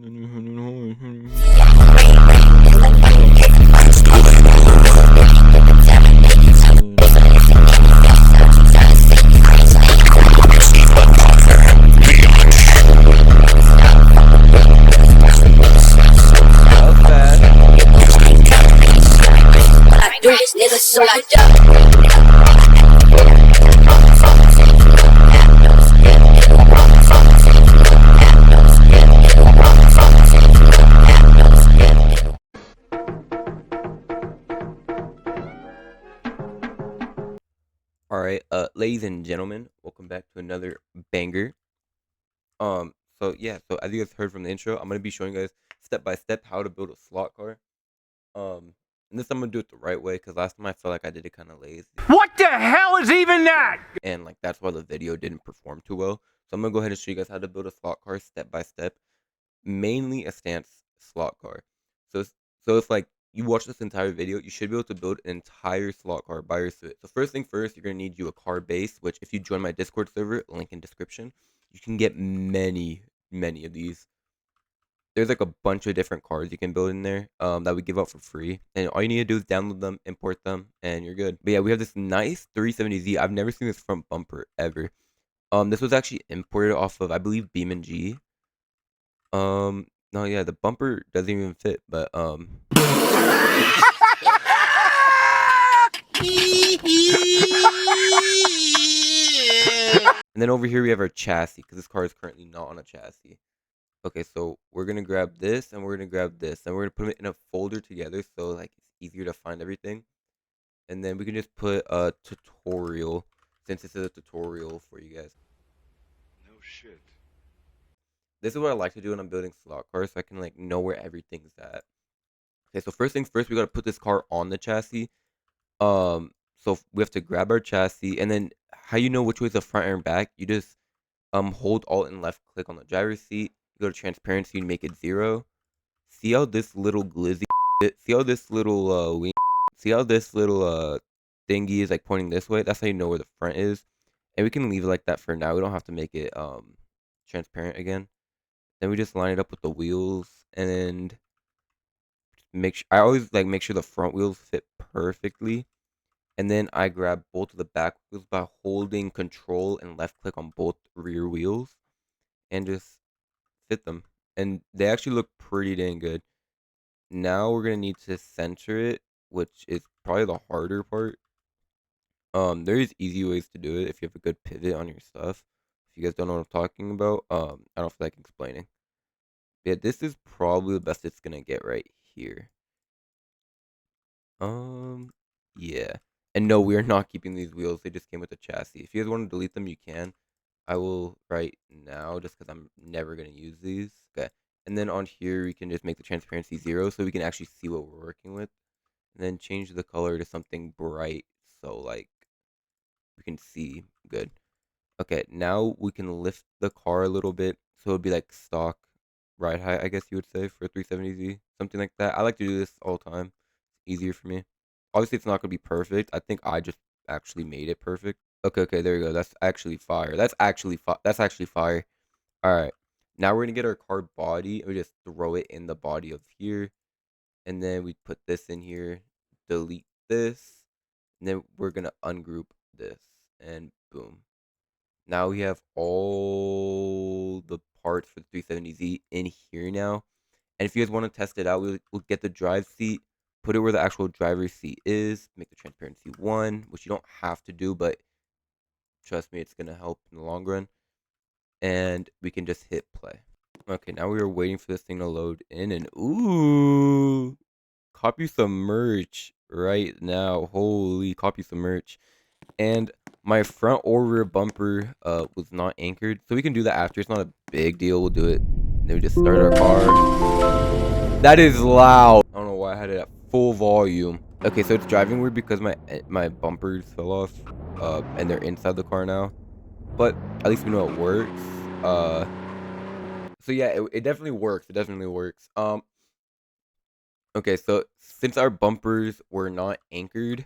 So like Alright, ladies and gentlemen, welcome back to another banger. So yeah, so as you guys heard from the intro, I'm gonna be showing you guys step by step how to build a slot car. And this I'm gonna do it the right way because last time I felt like I did it kind of lazy. What the hell is even that? And like that's why the video didn't perform too well. So I'm gonna go ahead and show you guys how to build a slot car step by step, mainly a stance slot car. So if like you watch this entire video, you should be able to build an entire slot car by yourself. So first thing first, you're gonna need you a car base, which if you join my Discord server, link in description, you can get many of these. There's like a bunch of different cars you can build in there that we give out for free, and all you need to do is download them, import them, and you're good. But yeah, we have this nice 370Z. I've never seen this front bumper ever. This was actually imported off of, I believe, Beam and G. No, yeah, the bumper doesn't even fit, but And then over here we have our chassis, because this car is currently not on a chassis. Okay, so we're gonna grab this, and we're gonna grab this, and we're gonna put them in a folder together, so like it's easier to find everything. And then we can just put a tutorial, since this is a tutorial for you guys. No shit. This is what I like to do when I'm building slot cars, so I can like know where everything's at. Okay, so first things first, we gotta put this car on the chassis. So we have to grab our chassis, and then how you know which way is the front and back? You just hold Alt and left click on the driver's seat. You go to transparency and make it 0. See how this little glizzy, see how this little see how this little thingy is like pointing this way? That's how you know where the front is. And we can leave it like that for now. We don't have to make it transparent again. Then we just line it up with the wheels, and I always like make sure the front wheels fit perfectly. And then I grab both of the back wheels by holding control and left click on both rear wheels and just fit them. And they actually look pretty dang good. Now we're gonna need to center it, which is probably the harder part. There is easy ways to do it if you have a good pivot on your stuff. If you guys don't know what I'm talking about, I don't feel like explaining. Yeah, this is probably the best it's gonna get right here. Yeah. And no, we are not keeping these wheels. They just came with the chassis. If you guys want to delete them, you can. I will right now just because I'm never going to use these. Okay. And then on here, we can just make the transparency 0 so we can actually see what we're working with. And then change the color to something bright so like we can see good. Okay, now we can lift the car a little bit so it'll be like stock ride height, I guess you would say, for a 370Z. Something like that. I like to do this all the time. It's easier for me. Obviously, it's not going to be perfect. I think I just actually made it perfect. Okay, there you go. That's actually fire. That's actually fire. All right. Now we're going to get our car body, and we just throw it in the body of here. And then we put this in here, delete this, and then we're going to ungroup this, and boom. Now we have all the parts for the 370Z in here now. And if you guys want to test it out, we'll get the drive seat, put it where the actual driver's seat is, make the transparency 1, which you don't have to do, but trust me, it's going to help in the long run. And we can just hit play. Okay, now we are waiting for this thing to load in, and ooh, copy some merch right now. Holy, copy some merch. And my front or rear bumper was not anchored, so we can do that after. It's not a big deal. We'll do it. Then we just start our car. That is loud. I don't know why I had it at full volume. Okay, so it's driving weird because my bumpers fell off, and they're inside the car now. But at least we know it works. So yeah, it definitely works. It definitely works. Okay, so since our bumpers were not anchored,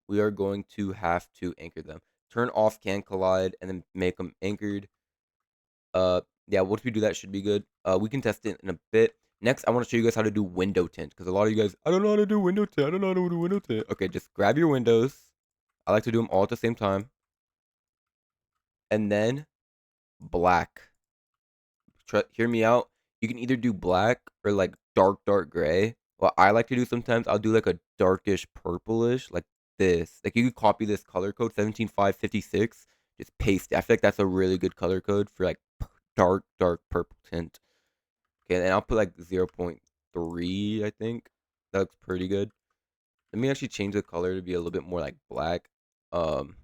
we are going to have to anchor them. Turn off can collide and then make them anchored. yeah, once we do that, should be good. We can test it in a bit. Next, I want to show you guys how to do window tint because a lot of you guys, I don't know how to do window tint. I don't know how to do window tint. Okay, just grab your windows. I like to do them all at the same time, and then black. Hear me out. You can either do black or like dark gray. What I like to do sometimes, I'll do like a darkish purplish, like this. Like you could copy this color code 17556, just paste it. I feel like that's a really good color code for like dark purple tint. Okay, and I'll put like 0.3, I think. That looks pretty good. Let me actually change the color to be a little bit more like black. Um,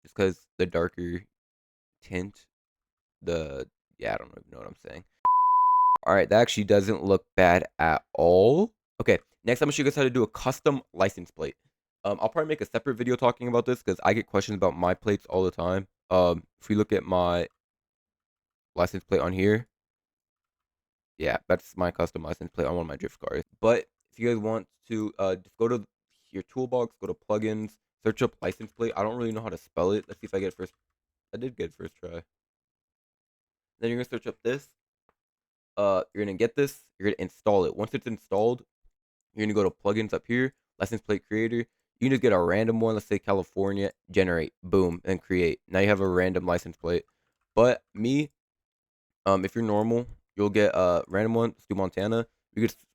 just because the darker tint, the yeah, I don't even know what I'm saying. All right, that actually doesn't look bad at all. Okay, next I'm gonna show you guys how to do a custom license plate. I'll probably make a separate video talking about this because I get questions about my plates all the time. If we look at my license plate on here, yeah, that's my custom license plate on one of my drift cars. But if you guys want to, just go to your toolbox, go to plugins, search up license plate. I don't really know how to spell it. Let's see if I get it first. I did get it first try. Then you're gonna search up this. You're gonna get this. You're gonna install it. Once it's installed, you're gonna go to plugins up here, license plate creator. You can just get a random one. Let's say California, generate, boom, and create. Now you have a random license plate. But me, if you're normal, you'll get a random one. Let's do Montana.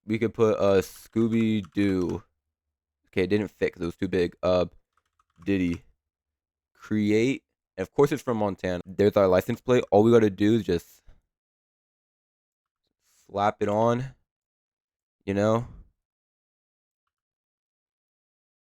We could put Scooby Doo. Okay, it didn't fit because it was too big. Diddy create, and of course it's from Montana. There's our license plate. All we gotta do is just slap it on. You know.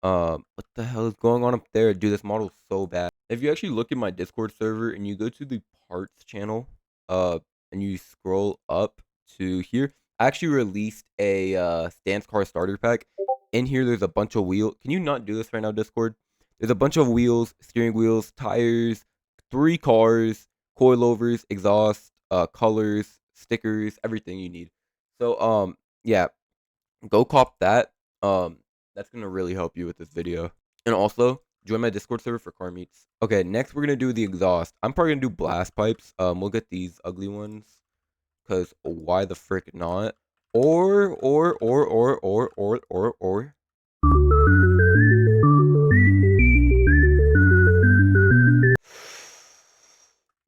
What the hell is going on up there? Dude, this model's so bad. If you actually look at my Discord server and you go to the parts channel, and you scroll up to here, I actually released a stance car starter pack. In here, there's a bunch of wheels. Can you not do this right now, Discord? There's a bunch of wheels, steering wheels, tires, 3 cars, coilovers, exhaust, colors, stickers, everything you need. So, yeah, go cop that. That's gonna really help you with this video. And also, join my Discord server for car meets. Okay, next we're gonna do the exhaust. I'm probably gonna do blast pipes. We'll get these ugly ones, cause why the frick not? Or.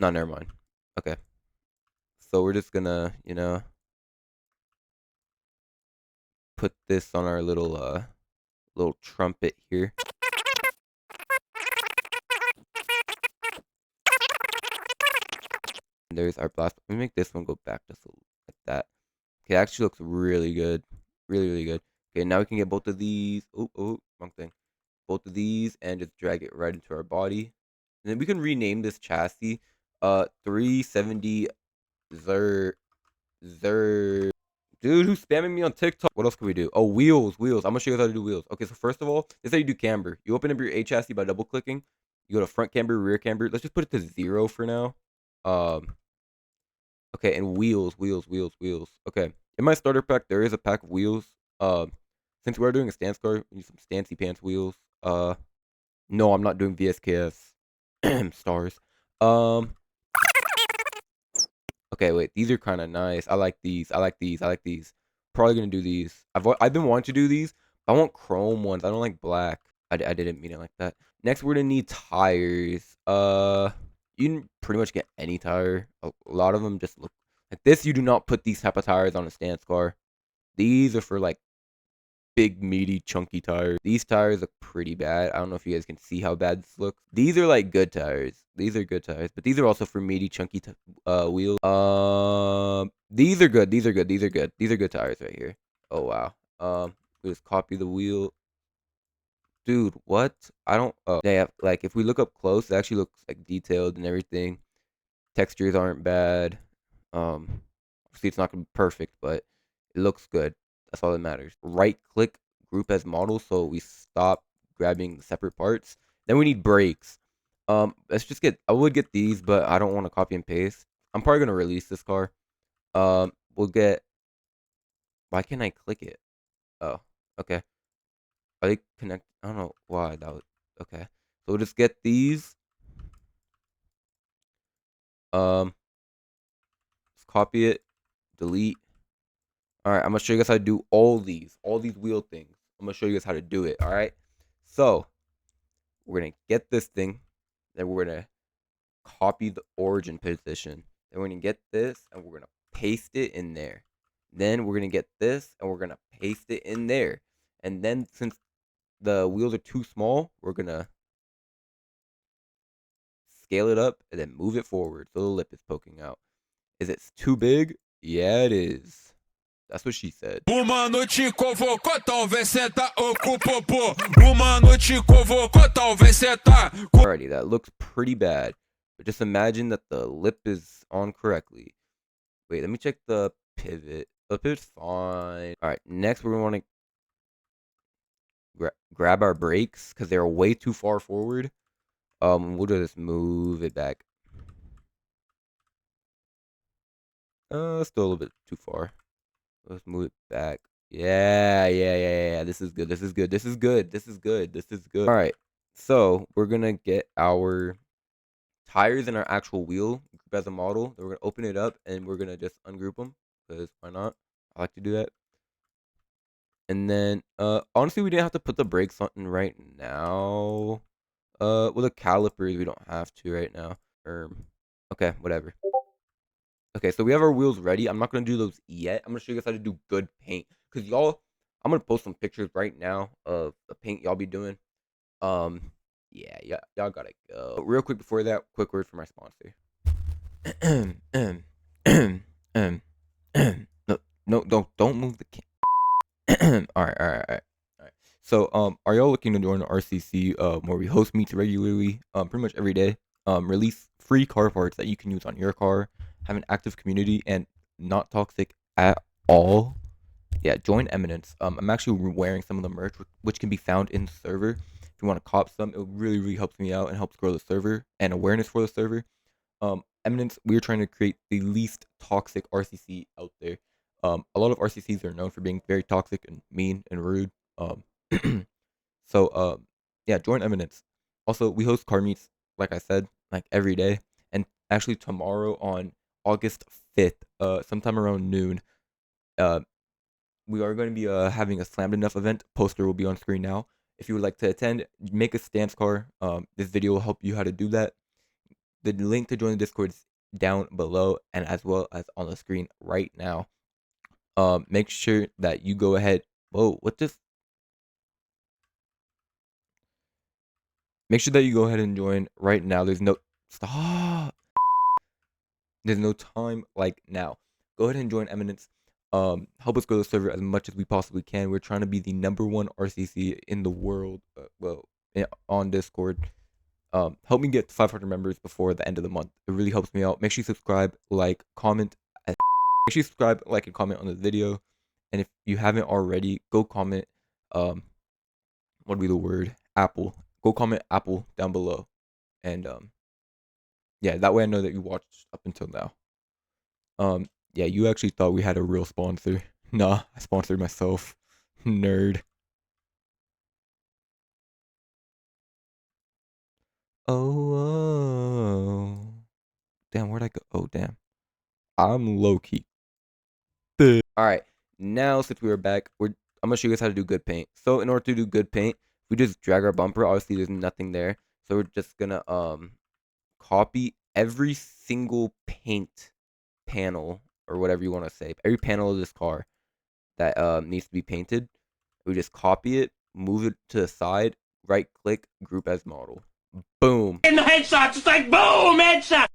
No, never mind. Okay, so we're just gonna, put this on our little trumpet here. And there's our blast. Let me make this one go back just like that. Okay, it actually looks really good. Really good. Okay, now we can get both of these. Oh, wrong thing. Both of these and just drag it right into our body. And then we can rename this chassis 370 Zer Dude, who's spamming me on TikTok? What else can we do? Oh, wheels. I'm gonna show you guys how to do wheels. Okay, so first of all, this is how you do camber. You open up your A chassis by double clicking. You go to front camber, rear camber. Let's just put it to 0 for now. Okay, and wheels. Okay, in my starter pack, there is a pack of wheels. Since we're doing a stance car, we need some stancy pants wheels. No, I'm not doing VSKS stars. Okay, wait, these are kind of nice. I like these. Probably gonna do these. I've been wanting to do these. But I want chrome ones. I don't like black. I didn't mean it like that. Next, we're gonna need tires. You can pretty much get any tire. A lot of them just look like this. You do not put these type of tires on a stance car. These are for like big, meaty, chunky tires. These tires look pretty bad. I don't know if you guys can see how bad this looks. These are like good tires. These are good tires, but these are also for meaty, chunky wheels. These are good. These are good tires right here. Oh wow. We just copy the wheel. Dude, what? I don't. Oh, yeah. Like if we look up close, it actually looks like detailed and everything. Textures aren't bad. Obviously it's not gonna be perfect, but it looks good. That's all that matters. Right click group as model so we stop grabbing separate parts. Then we need brakes. Let's just get. I would get these, but I don't want to copy and paste. I'm probably gonna release this car. We'll get. Why can't I click it? Oh, okay. Are they connect? I don't know why that was. Okay, so we'll just get these. Um, copy it, delete. All right, I'm gonna show you guys how to do all these wheel things. I'm gonna show you guys how to do it. All right, so we're gonna get this thing, then we're gonna copy the origin position. Then we're gonna get this and we're gonna paste it in there. Then we're gonna get this and we're gonna paste it in there. And then since the wheels are too small, we're gonna scale it up and then move it forward so the lip is poking out. Is it too big? Yeah, it is. That's what she said. Uma noite convocou, talvez senta o popô. Uma noite convocou, talvez senta. Alrighty, that looks pretty bad. But just imagine that the lip is on correctly. Wait, let me check the pivot. The pivot's fine. Alright, next we're going to want to grab our brakes because they're way too far forward. We'll just move it back. Still a little bit too far. Let's move it back. Yeah. This is good. This is good. All right. So we're gonna get our tires and our actual wheel group as a model. Then we're gonna open it up and we're gonna just ungroup them because why not? I like to do that. And then, honestly, we didn't have to put the brakes on right now. Well, the calipers we don't have to right now. Okay, whatever. Okay, so we have our wheels ready. I'm not gonna do those yet. I'm gonna show you guys how to do good paint. Cause y'all, I'm gonna post some pictures right now of the paint y'all be doing. Yeah, y'all gotta go. But real quick before that, quick word from our sponsor. No, don't move the cam. All right. So, are y'all looking to join the RCC? Where we host meets regularly, pretty much every day. Release free car parts that you can use on your car. Have an active community and not toxic at all. Yeah, join Eminence. I'm actually wearing some of the merch, which can be found in the server. If you want to cop some, it really helps me out and helps grow the server and awareness for the server. Eminence, we're trying to create the least toxic RCC out there. A lot of RCCs are known for being very toxic and mean and rude. So yeah, join Eminence. Also, we host car meets, like I said, like every day. And actually tomorrow on August 5th, sometime around noon, we are going to be having a slammed enough event. Poster will be on screen now. If you would like to attend, make a stance car. This video will help you how to do that. The link to join the Discord is down below and as well as on the screen right now. Make sure that you go ahead. Whoa, what this? Make sure that you go ahead and join right now. There's no stop. There's no time like now. Go ahead and join Eminence. Help us grow the server as much as we possibly can. We're trying to be the #1 RCC in the world. On Discord. Help me get 500 members before the end of the month. It really helps me out. Make sure you subscribe, like, comment. Make sure you subscribe, like, and comment on the video. And if you haven't already, go comment. What would be the word? Apple. Go comment Apple down below. And yeah, that way I know that you watched up until now. Yeah, you actually thought we had a real sponsor. Nah, I sponsored myself. Nerd. Oh. Damn, where'd I go? Oh, damn. I'm low-key. Alright, now since we are back, I'm gonna show you guys how to do good paint. So in order to do good paint, we just drag our bumper. Obviously, there's nothing there. So we're just gonna copy every single paint panel or whatever you want to say. Every panel of this car that needs to be painted. We just copy it, move it to the side, right click, group as model. Boom. In the headshot, just like boom, headshot.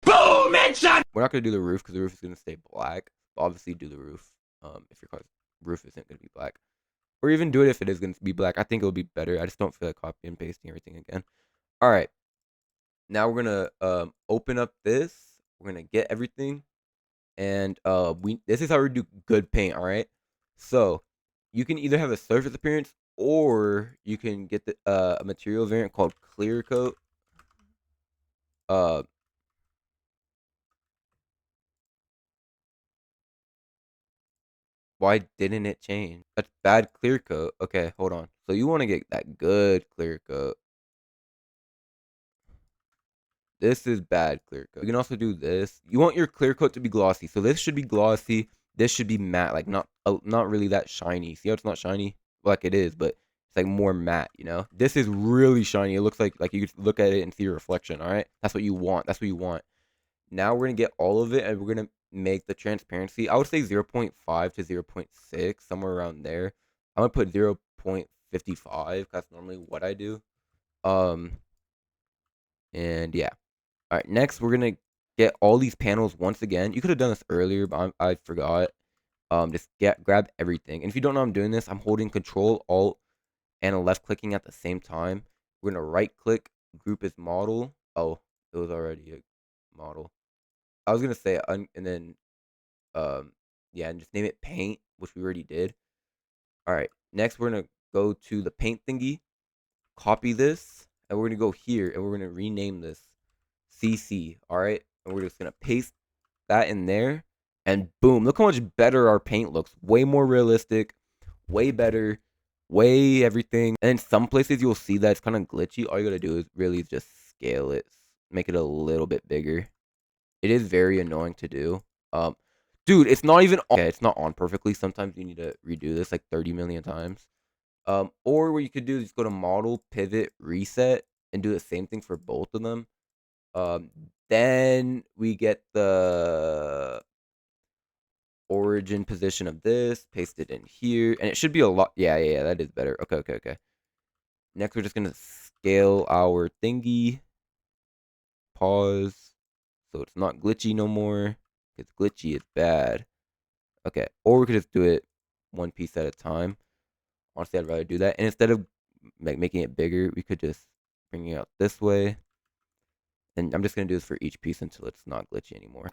Boom, headshot. We're not gonna do the roof because the roof is gonna stay black. But obviously, do the roof. If your car's roof isn't gonna be black, or even do it if it is gonna be black. I think it'll be better. I just don't feel like copying and pasting everything again. All right. Now we're gonna open up this. We're gonna get everything, and this is how we do good paint. All right. So you can either have a surface appearance or you can get the a material variant called clear coat. Why didn't it change? That's bad clear coat. Okay, hold on. So you want to get that good clear coat. This is bad clear coat. You can also do this. You want your clear coat to be glossy. So this should be glossy. This should be matte, like not really that shiny. See how it's not shiny? Like it is, but it's like more matte, you know? This is really shiny. It looks like you could look at it and see your reflection, all right? That's what you want. That's what you want. Now we're going to get all of it, and we're going to make the transparency. I would say 0.5 to 0.6, somewhere around there. I'm going to put 0.55. That's normally what I do. And yeah. All right, next we're going to get all these panels once again. You could have done this earlier, but I forgot. Just grab everything. And if you don't know I'm doing this, I'm holding Control, Alt, and left clicking at the same time. We're going to right click, group as model. Oh, it was already a model. I was going to say, and then, yeah, and just name it paint, which we already did. All right, next we're going to go to the paint thingy, copy this, and we're going to go here, and we're going to rename this CC, all right? And we're just going to paste that in there, and boom, look how much better our paint looks. Way more realistic, way better, way everything. And in some places you'll see that it's kind of glitchy. All you got to do is really just scale it, make it a little bit bigger. It is very annoying to do. Dude, it's not even on. Okay, it's not on perfectly. Sometimes you need to redo this like 30 million times. Or what you could do is go to model, pivot, reset, and do the same thing for both of them. Then we get the origin position of this, paste it in here, and it should be a lot. Yeah, that is better. Okay. Next, we're just gonna scale our thingy. Pause, so it's not glitchy no more. It's glitchy, it's bad. Okay, or we could just do it one piece at a time. Honestly, I'd rather do that. And instead of making it bigger, we could just bring it out this way. And I'm just going to do this for each piece until it's not glitchy anymore.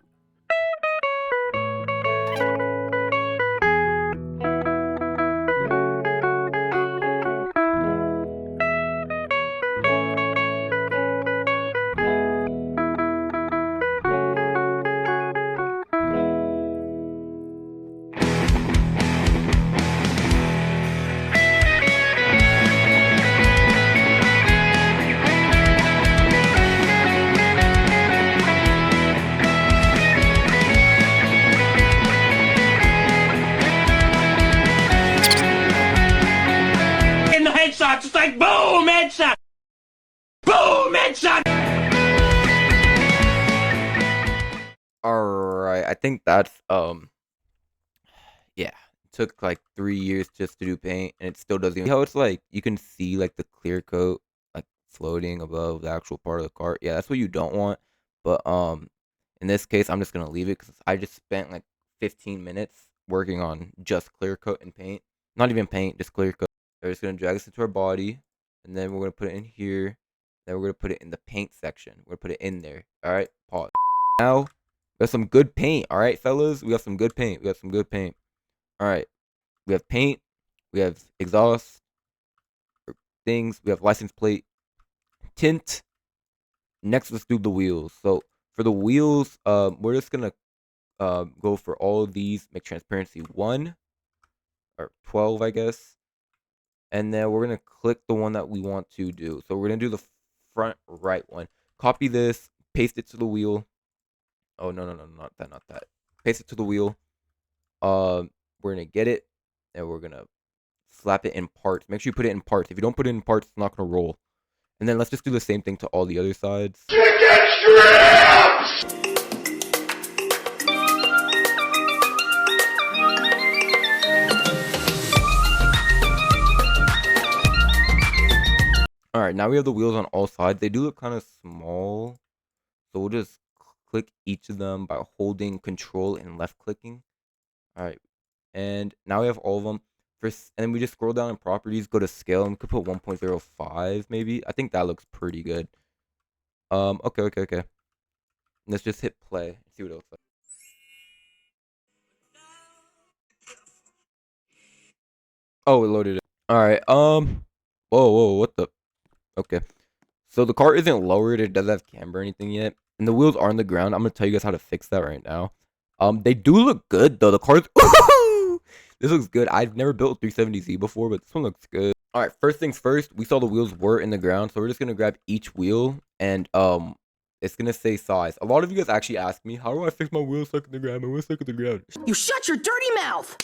It's like boom, headshot! Boom, headshot! Alright, I think that's, yeah. It took like 3 years just to do paint, and it still doesn't even, how it's like, you can see like the clear coat, like floating above the actual part of the cart. Yeah, that's what you don't want. But, in this case, I'm just gonna leave it, because I just spent like 15 minutes working on just clear coat and paint. Not even paint, just clear coat. We're just going to drag this into our body, and then we're going to put it in here. Then we're going to put it in the paint section. We're going to put it in there. All right, pause. Now, we have some good paint. All right, fellas, we have some good paint. All right, we have paint. We have exhaust things. We have license plate, tint. Next, let's do the wheels. So for the wheels, we're just going to go for all of these. Make transparency 1 or 12, I guess. And then we're going to click the one that we want to do. So we're going to do the front right one. Copy this, paste it to the wheel. Oh, no, not that. Paste it to the wheel. We're going to get it, and we're going to slap it in parts. Make sure you put it in parts. If you don't put it in parts, it's not going to roll. And then let's just do the same thing to all the other sides. Chicken strips! Alright, now we have the wheels on all sides. They do look kind of small. So we'll just click each of them by holding Control and left clicking. Alright, and now we have all of them. And then we just scroll down in properties, go to scale, and we could put 1.05 maybe. I think that looks pretty good. Okay. Let's just hit play and see what it looks like. Oh, it loaded it. Alright, whoa, what the? Okay, so the cart isn't lowered. It doesn't have camber or anything yet, and the wheels are on the ground. I'm gonna tell you guys how to fix that right now. They do look good though. The car's this looks good. I've never built 370Z before, but this one looks good. All right, first things first. We saw the wheels were in the ground, so we're just gonna grab each wheel and it's gonna say size. A lot of you guys actually ask me, how do I fix my wheel stuck in the ground? My wheel stuck in the ground. You shut your dirty mouth!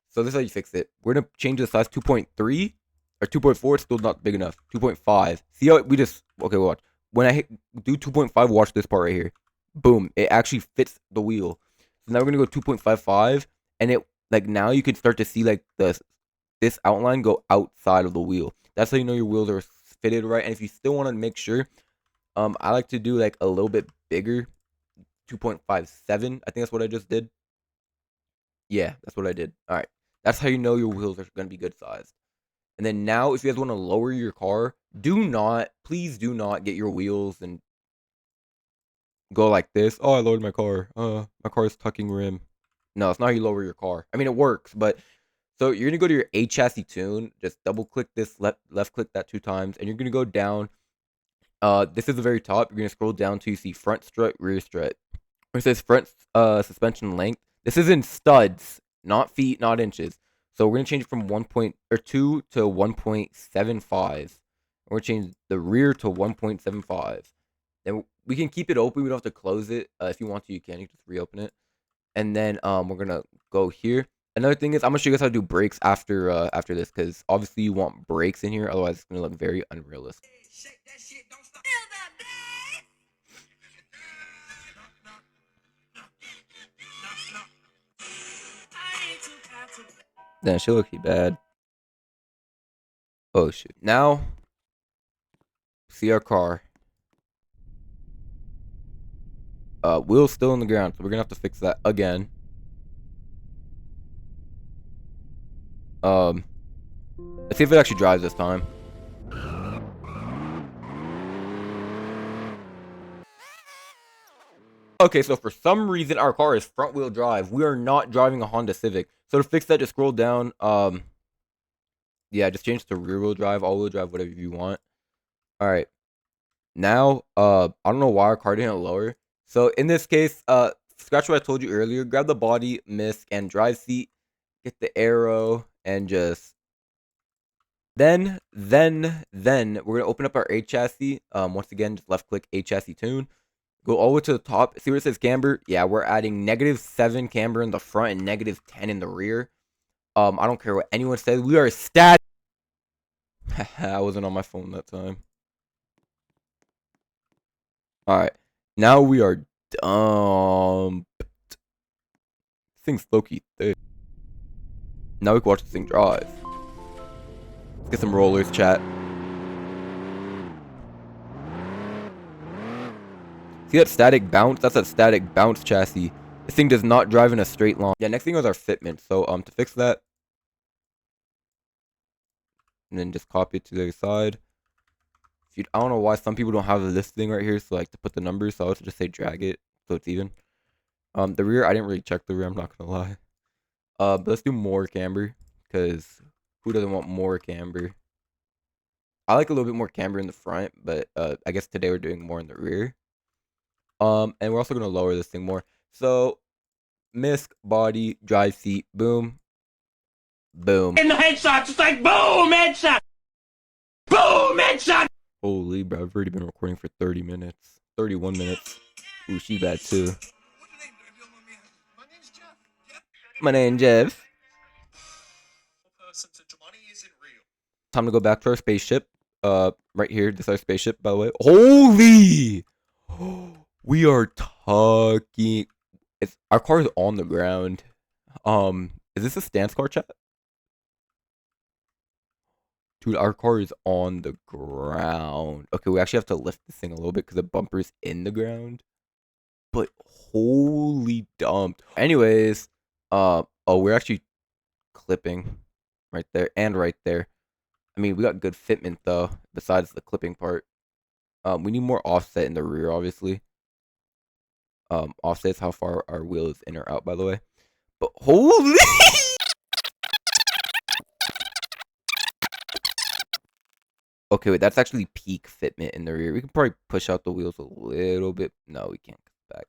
So this is how you fix it. We're gonna change the size 2.3 or 2.4. It's still not big enough. 2.5. See how we just okay? Watch. When I do 2.5, watch this part right here. Boom! It actually fits the wheel. So now we're gonna go 2.55, and it like now you can start to see like this outline go outside of the wheel. That's how you know your wheels are fitted right. And if you still want to make sure, I like to do like a little bit bigger, 2.57. I think that's what I just did. Yeah, that's what I did. All right, that's how you know your wheels are gonna be good sized. And then now, if you guys want to lower your car, please do not get your wheels and go like this. Oh, I lowered my car. My car is tucking rim. No, it's not how you lower your car. I mean, it works, but so you're gonna go to your chassis tune. Just double click this, left click that 2 times, and you're gonna go down. This is the very top. You're gonna scroll down till you see front strut, rear strut. It says front suspension length. This is in studs, not feet, not inches. So we're gonna change it from 1.2 to 1.75. We're gonna change the rear to 1.75. Then we can keep it open. We don't have to close it. If you want to, you can. You can just reopen it. And then we're gonna go here. Another thing is I'm gonna show you guys how to do brakes after this, because obviously you want brakes in here, otherwise it's gonna look very unrealistic. Then she look bad. Oh shoot! Now see our car. Wheel's still in the ground, so we're gonna have to fix that again. Let's see if it actually drives this time. Okay, so for some reason our car is front wheel drive. We are not driving a Honda Civic. So to fix that, just scroll down. Yeah, just change to rear wheel drive, all wheel drive, whatever you want. All right. Now, I don't know why our car didn't lower. So in this case, scratch what I told you earlier. Grab the body, misc, and drive seat. Get the arrow, and just then we're gonna open up our A chassis. Once again, just left click A chassis tune. Go all the way to the top. See where it says camber? Yeah, we're adding -7 camber in the front and -10 in the rear. I don't care what anyone says. We are stat. I wasn't on my phone that time. All right, now we are dumped. This thing's low-key thick. Now we can watch this thing drive. Let's get some rollers, chat. See that static bounce? That's a static bounce chassis. This thing does not drive in a straight line. Yeah, next thing was our fitment. So to fix that, and then just copy it to the other side. I don't know why some people don't have this thing right here, so like to put the numbers. So I would just say drag it so it's even. The rear, I didn't really check the rear. I'm not gonna lie. But let's do more camber, because who doesn't want more camber? I like a little bit more camber in the front, but I guess today we're doing more in the rear. And we're also gonna lower this thing more. So, misc, body, drive seat, boom, boom. In the headshots, it's like boom, headshot! Boom, headshot! Holy, bro, I've already been recording for 30 minutes. 31 minutes. Ooh, she bad too. My name's Jeff. Time to go back to our spaceship. Right here, this is our spaceship, by the way. Holy! We are talking. Our car is on the ground. Is this a stance car, chat? Dude, our car is on the ground. Okay, we actually have to lift this thing a little bit because the bumper is in the ground. But holy dumped. Anyways, oh, we're actually clipping right there and right there. I mean, we got good fitment though, besides the clipping part. We need more offset in the rear, obviously. Offset is how far our wheel is in or out, by the way. But holy! Okay, wait, that's actually peak fitment in the rear. We can probably push out the wheels a little bit. No, we can't come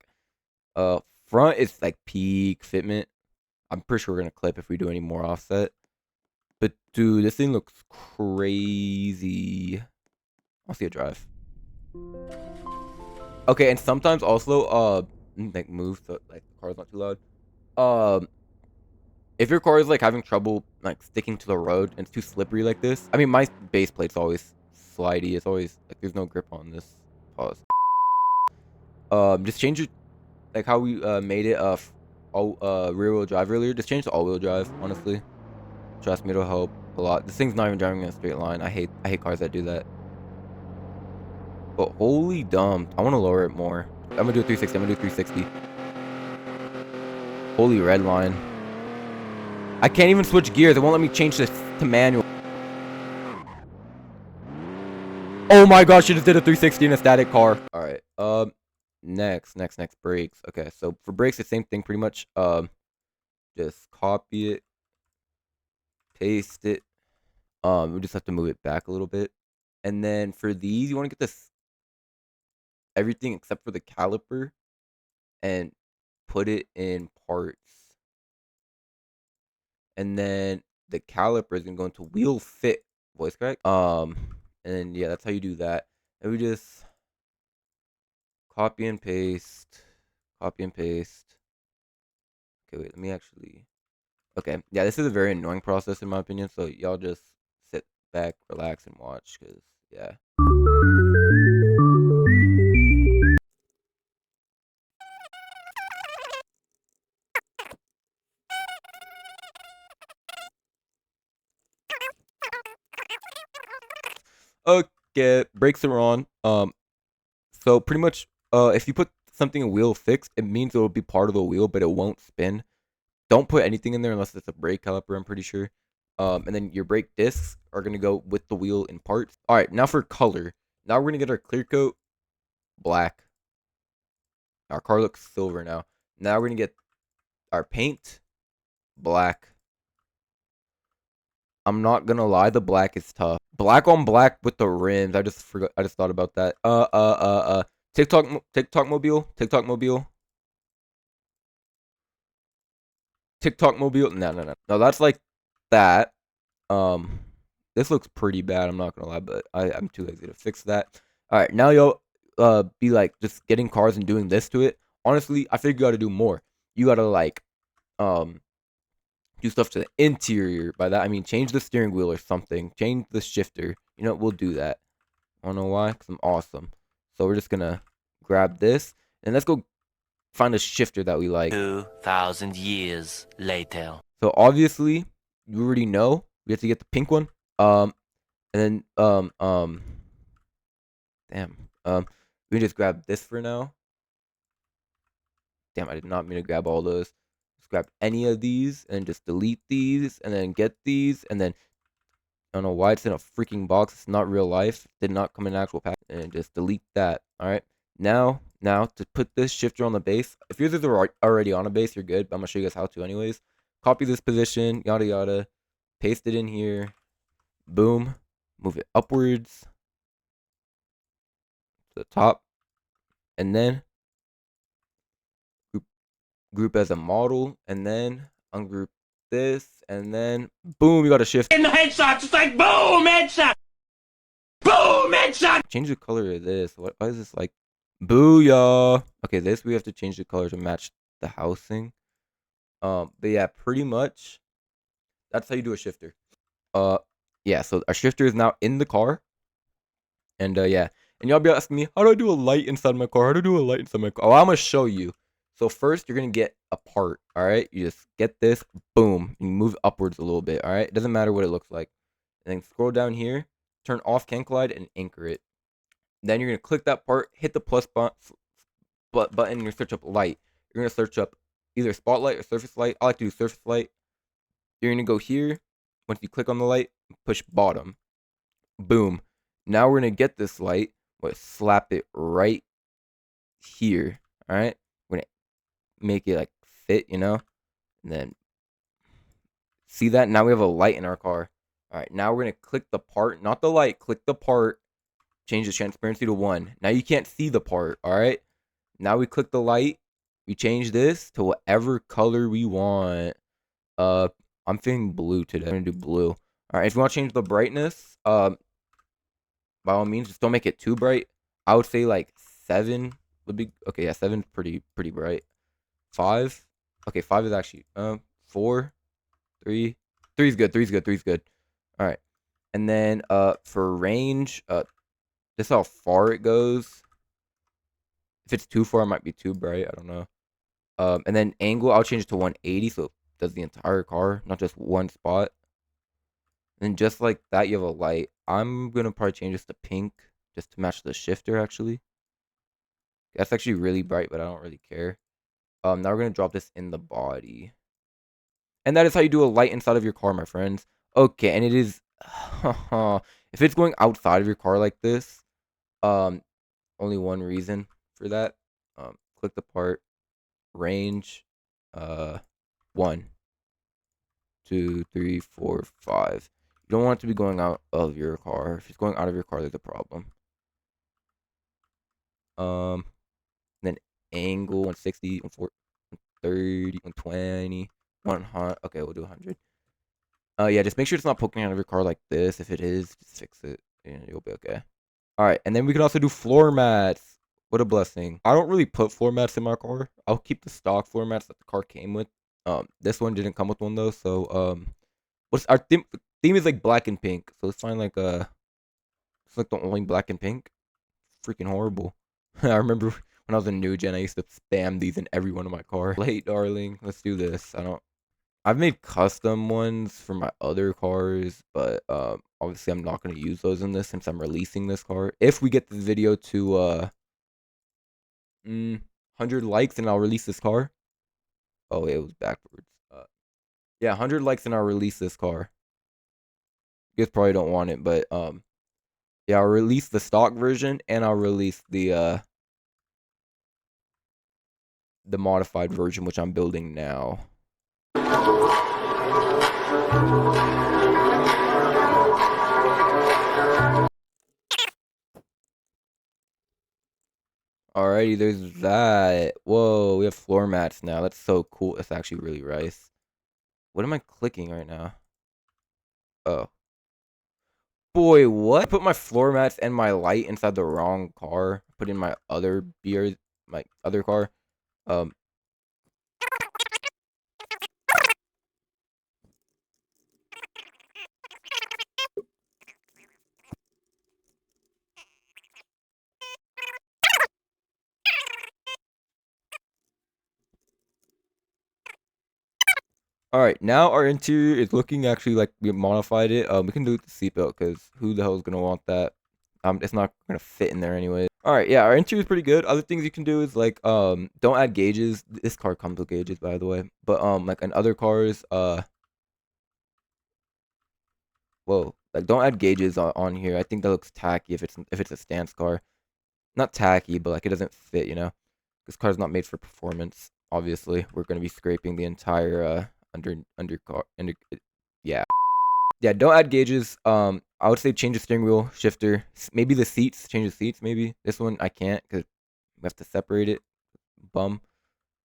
back. Front is like peak fitment. I'm pretty sure we're gonna clip if we do any more offset. But dude, this thing looks crazy. I'll see a drive. Okay, and sometimes also like move so like the car's not too loud. If your car is like having trouble like sticking to the road and it's too slippery like this, I mean my base plate's always slidey. It's always like there's no grip on this. Pause. Just change it like how we made it all rear wheel drive earlier. Just change to all wheel drive. Honestly, trust me, it'll help a lot. This thing's not even driving in a straight line. I hate cars that do that. But holy dump, I want to lower it more. I'm gonna do a 360. I'm gonna do 360. Holy red line. I can't even switch gears. It won't let me change this to manual. Oh my gosh, you just did a 360 in a static car. All right. Next brakes. Okay, so for brakes, the same thing pretty much. Just copy it, paste it. We just have to move it back a little bit, and then for these, you want to get this everything except for the caliper, and put it in parts. And then the caliper is gonna go into wheel fit. Voice crack. And yeah, that's how you do that. And we just copy and paste. Copy and paste. Okay, wait, let me actually. Okay, yeah, this is a very annoying process in my opinion. So y'all just sit back, relax, and watch, cause yeah. Okay, brakes are on. So pretty much, if you put something in wheel fixed, it means it will be part of the wheel, but it won't spin. Don't put anything in there unless it's a brake caliper, I'm pretty sure. And then your brake discs are gonna go with the wheel in parts. All right, now for color. Now we're gonna get our clear coat black. Our car looks silver now. Now we're gonna get our paint black. I'm not gonna lie, the black is tough. Black on black with the rims. I just forgot. I just thought about that. TikTok mobile. No, that's like that. This looks pretty bad. I'm not gonna lie, but I'm too lazy to fix that. All right, now y'all be like just getting cars and doing this to it. Honestly, I think you gotta do more. You gotta like do stuff to the interior. By that I mean change the steering wheel or something. Change the shifter. You know, we'll do that. I don't know why, because I'm awesome. So we're just gonna grab this and let's go find a shifter that we like. 2,000 years later. So obviously, you already know we have to get the pink one. And then we just grab this for now. Damn, I did not mean to grab all those. Just grab any of these and just delete these and then get these and then I don't know why it's in a freaking box. It's not real life. It did not come in an actual pack. And just delete that. All right. Now to put this shifter on the base. If yours is already on a base, you're good. But I'm gonna show you guys how to anyways. Copy this position, yada yada. Paste it in here. Boom. Move it upwards to the top. And then group as a model. And then ungroup this. And then boom, you got a shift. In the headshot, just like boom, headshot. Boom, headshot. Change the color of this. Why is this like booyah? Okay, this we have to change the color to match the housing. But yeah, pretty much that's how you do a shifter. Yeah, so our shifter is now in the car. And yeah. And y'all be asking me, how do I do a light inside my car? Oh, I'm gonna show you. So first you're gonna get a part, alright? You just get this, boom, and you move upwards a little bit, alright? It doesn't matter what it looks like. And then scroll down here, turn off can collide and anchor it. Then you're gonna click that part, hit the plus button, and you're gonna search up light. You're gonna search up either spotlight or surface light. I like to do surface light. You're gonna go here. Once you click on the light, push bottom. Boom. Now we're gonna get this light. We'll slap it right here. Alright? We're gonna make it like fit, you know? And then see that? Now we have a light in our car. Alright, now we're gonna click the part, not the light, click the part. Change the transparency to 1. Now you can't see the part, alright? Now we click the light. We change this to whatever color we want. I'm feeling blue today. I'm gonna do blue. Alright, if you want to change the brightness, by all means, just don't make it too bright. I would say like 7 would be okay. Yeah, 7's pretty bright. 5. Okay, 5 is actually 4, 3. 3's good. 3's good. 3's good. All right. And then for range, this is how far it goes. If it's too far, it might be too bright. I don't know. And then angle, I'll change it to 180, so it does the entire car, not just one spot. And just like that, you have a light. I'm gonna probably change this to pink, just to match the shifter. Actually, that's actually really bright, but I don't really care. Now we're gonna drop this in the body, and that is how you do a light inside of your car, my friends. Okay, and it is, if it's going outside of your car like this, only one reason for that. Click the part, range, 1, 2, 3, 4, 5. You don't want it to be going out of your car. If it's going out of your car, there's a problem. Then angle 160, 130, 120, 100. Okay, we'll do 100. Yeah, just make sure it's not poking out of your car like this. If it is, just fix it and you'll be okay. All right, and then we can also do floor mats. What a blessing. I don't really put floor mats in my car. I'll keep the stock floor mats that the car came with. This one didn't come with one though, so what's our theme? The theme is like black and pink, so let's find like it's like the only black and pink. Freaking horrible. I remember when I was a new gen, I used to spam these in every one of my car. Late, darling. Let's do this. I've made custom ones for my other cars, but obviously I'm not gonna use those in this since I'm releasing this car. If we get this video to 100 likes, and I'll release this car. Oh, it was backwards. Yeah, 100 likes and I'll release this car. You guys probably don't want it, but yeah, I'll release the stock version and I'll release the modified version, which I'm building now. Alrighty, there's that. Whoa, we have floor mats now. That's so cool. That's actually really nice. What am I clicking right now? Oh. Boy, what? I put my floor mats and my light inside the wrong car. Put in my other my other car. All right, now our interior is looking actually like we modified it. We can do the seatbelt because who the hell is gonna want that? It's not gonna fit in there anyway. All right, yeah, our interior is pretty good. Other things you can do is like don't add gauges. This car comes with gauges, by the way. But like in other cars, whoa, like don't add gauges on here. I think that looks tacky if it's a stance car. Not tacky, but like it doesn't fit. You know, this car's not made for performance. Obviously, we're gonna be scraping the entire yeah. Don't add gauges. I would say change the steering wheel, shifter, maybe the seats, change the seats. Maybe this one I can't because we have to separate it. Bum.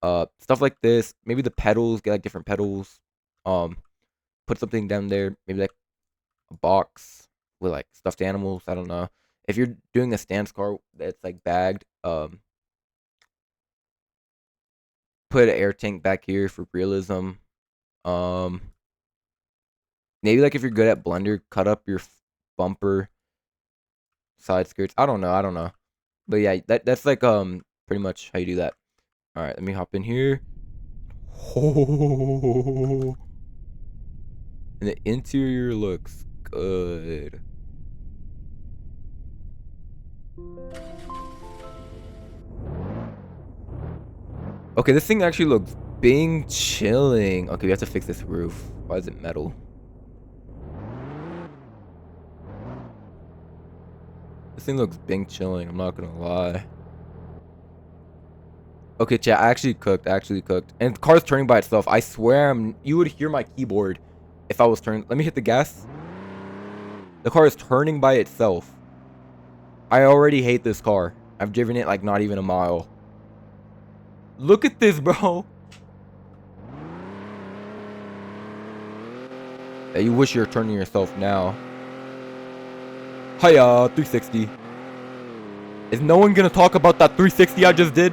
Stuff like this. Maybe the pedals, get like different pedals. Put something down there. Maybe like a box with like stuffed animals. I don't know. If you're doing a stance car that's like bagged, put an air tank back here for realism. Maybe like if you're good at blender, cut up your bumper, side skirts. I don't know. But yeah, that's like pretty much how you do that. All right, let me hop in here. Oh, and the interior looks good. Okay, this thing actually looks bing chilling. Okay, we have to fix this roof. Why is it metal? This thing looks bing chilling, I'm not gonna lie. Okay, chat, I actually cooked. And the car's turning by itself. I swear you would hear my keyboard if I was turning. Let me hit the gas. The car is turning by itself. I already hate this car. I've driven it like not even a mile. Look at this, bro. Yeah, you wish you're turning yourself now. Hiya, 360. Is no one gonna talk about that 360 I just did?